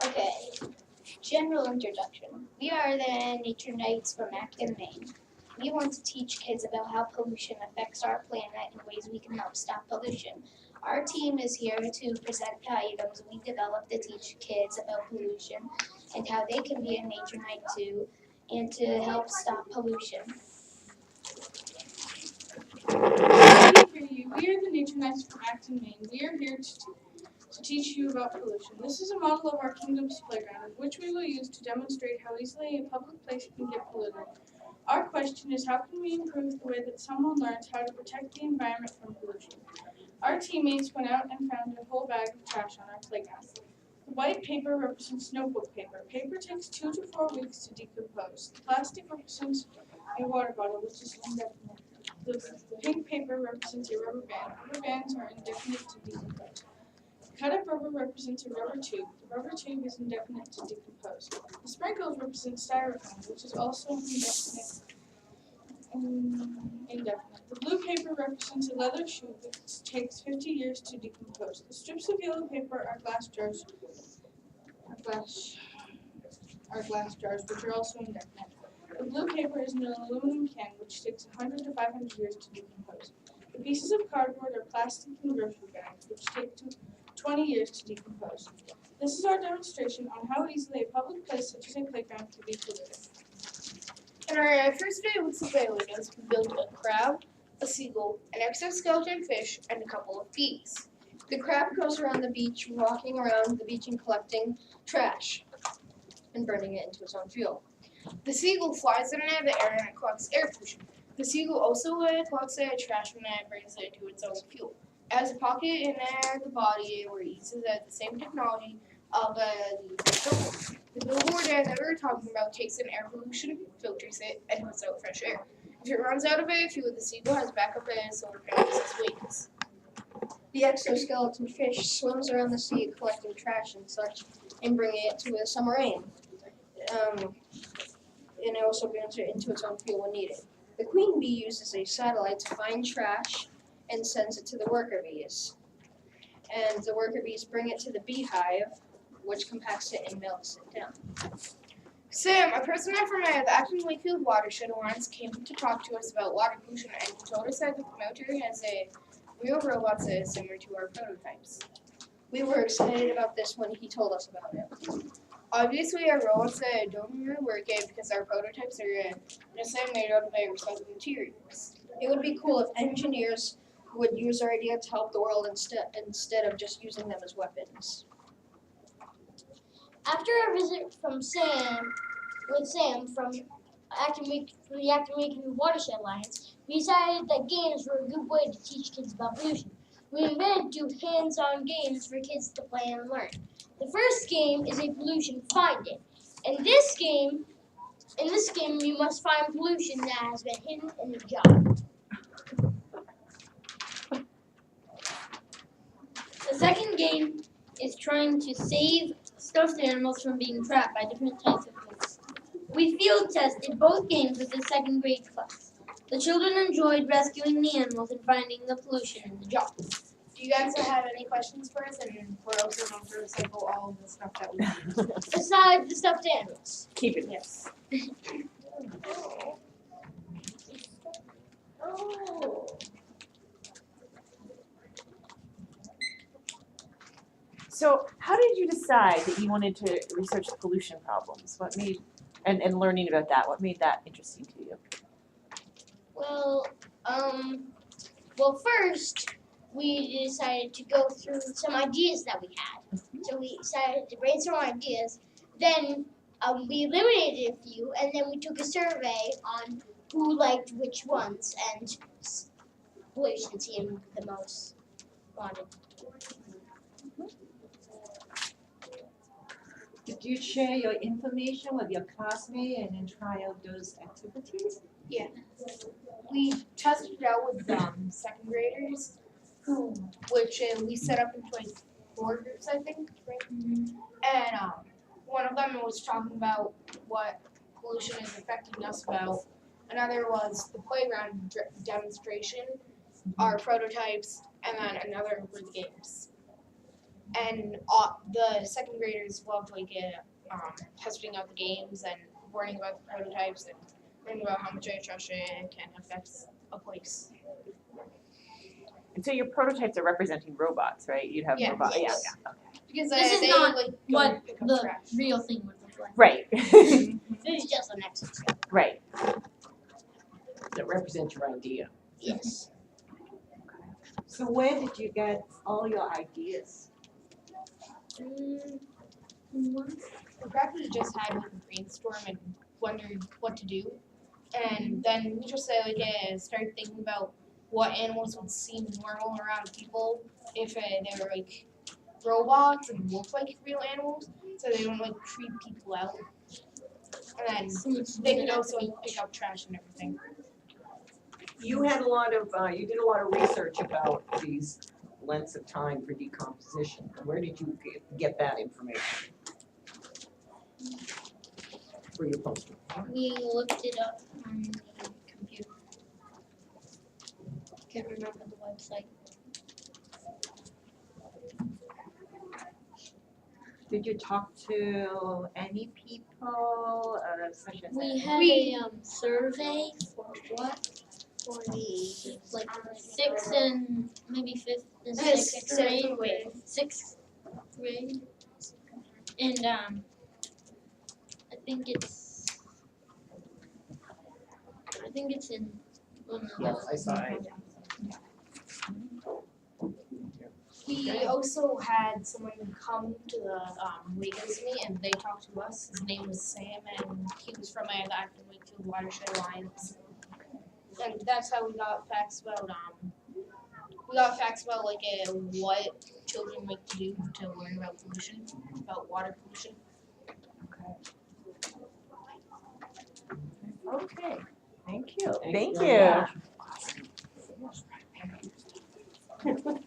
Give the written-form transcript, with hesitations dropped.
Okay, general introduction. We are the Nature Knights from Acton, Maine. We want to teach kids about how pollution affects our planet and ways we can help stop pollution. Our team is here to present the items we developed to teach kids about pollution and how they can be a nature knight too, and to help stop pollution. We are the Nature Knights from Acton, Maine. We are here to teach you about pollution. This is a model of our kingdom's playground, which we will use to demonstrate how easily a public place can get polluted. Our question is, how can we improve the way that someone learns how to protect the environment from pollution? Our teammates went out and found a whole bag of trash on our playground. The white paper represents notebook paper. Paper takes 2 to 4 weeks to decompose. The plastic represents a water bottle, which is indefinite. The pink paper represents a rubber band. Rubber bands are indefinite to decompose. Cut up rubber represents a rubber tube. The rubber tube is indefinite to decompose. The sprinkles represent styrofoam, which is also indefinite. The blue paper represents a leather shoe that takes 50 years to decompose. The strips of yellow paper are glass jars, which are also indefinite. The blue paper is an aluminum can, which takes 100 to 500 years to decompose. The pieces of cardboard are plastic and grocery bags, which take 20 years to decompose. This is our demonstration on how easily a public place such as a playground can be polluted. In our first day with surveillance, we built a crab, a seagull, an exoskeleton fish, and a couple of geese. The crab goes around the beach, walking around the beach and collecting trash and burning it into its own fuel. The seagull flies into the air and it collects air pollution. The seagull also collects trash and it brings it to its own fuel. It has a pocket in the body where it uses the same technology of the billboard. The billboard that we were talking about takes in air pollution, filters it, and puts out fresh air. If it runs out of fuel, the seagull has backup solar panels as wings. The exoskeleton fish swims around the sea collecting trash and such and bringing it to a submarine. And it also brings it into its own fuel when needed. The queen bee uses a satellite to find trash and sends it to the worker bees. And the worker bees bring it to the beehive, which compacts it and melts it down. Sam, a person from the Acton Wakefield Watershed Alliance, came to talk to us about water pollution and he told us that the promoter has a real robots that is similar to our prototypes. We were excited about this when he told us about it. Obviously, our robots don't really work because our prototypes are just made out of recycled materials. It would be cool if engineers would use our idea to help the world instead of just using them as weapons. After our visit from Sam from the Acton Wakefield Watershed Alliance, we decided that games were a good way to teach kids about pollution. We invented 2 hands-on games for kids to play and learn. The first game is a pollution find it. In this game, you must find pollution that has been hidden in a jar. The second game is trying to save stuffed animals from being trapped by different types of pollution. We field tested both games with the 2nd grade class. The children enjoyed rescuing the animals and finding the pollution in the jar. Do you guys have any questions for us? And we're also going to recycle all of the stuff that we have. Besides the stuffed animals. Keep it. Yes. So how did you decide that you wanted to research pollution problems? What made, and learning about that, what made that interesting to you? Well, first, we decided to go through some ideas that we had. So we decided to brainstorm ideas. Then we eliminated a few, and then we took a survey on who liked which ones, and pollution seemed the most wanted. Did you share your information with your classmates and then try out those activities? Yeah. We tested it out with 2nd graders, which we set up into like 4 groups, I think, right? And one of them was talking about what pollution is affecting us about. Another was the playground demonstration, our prototypes, and then another were the games. and the second graders loved like testing out the games and learning about the prototypes and learning about how much attrition can affect a place. And so your prototypes are representing robots, right? You'd have Yeah. robots. Yes. Yeah. Okay. Because This is they not like go what pick up the trash. real thing would look like. Right. This is just an exercise. Right. That represents your idea. Yes. So where did you get all your ideas? The practice just had like a brainstorm and wondered what to do, and then we just started thinking about what animals would seem normal around people if they were like robots and look like real animals, so they don't like creep people out, and then they could also pick up trash and everything. You had a lot of, you did a lot of research about these lengths of time for decomposition. Where did you get that information? For your poster? We looked it up on the computer. Can't remember the website. Did you talk to any people, such as? We had a survey for what? For the like 6th and maybe 5th and 6th grade. 6th grade. And I think it's in one of Yes, those. I saw it. We also had someone come to the Legos meet and they talked to us. His name was Sam and he was from the Acton Wakefield Watershed Alliance. And that's how we got facts about what children like to do to learn about pollution, about water pollution. Okay, thank you. Thank very you. much.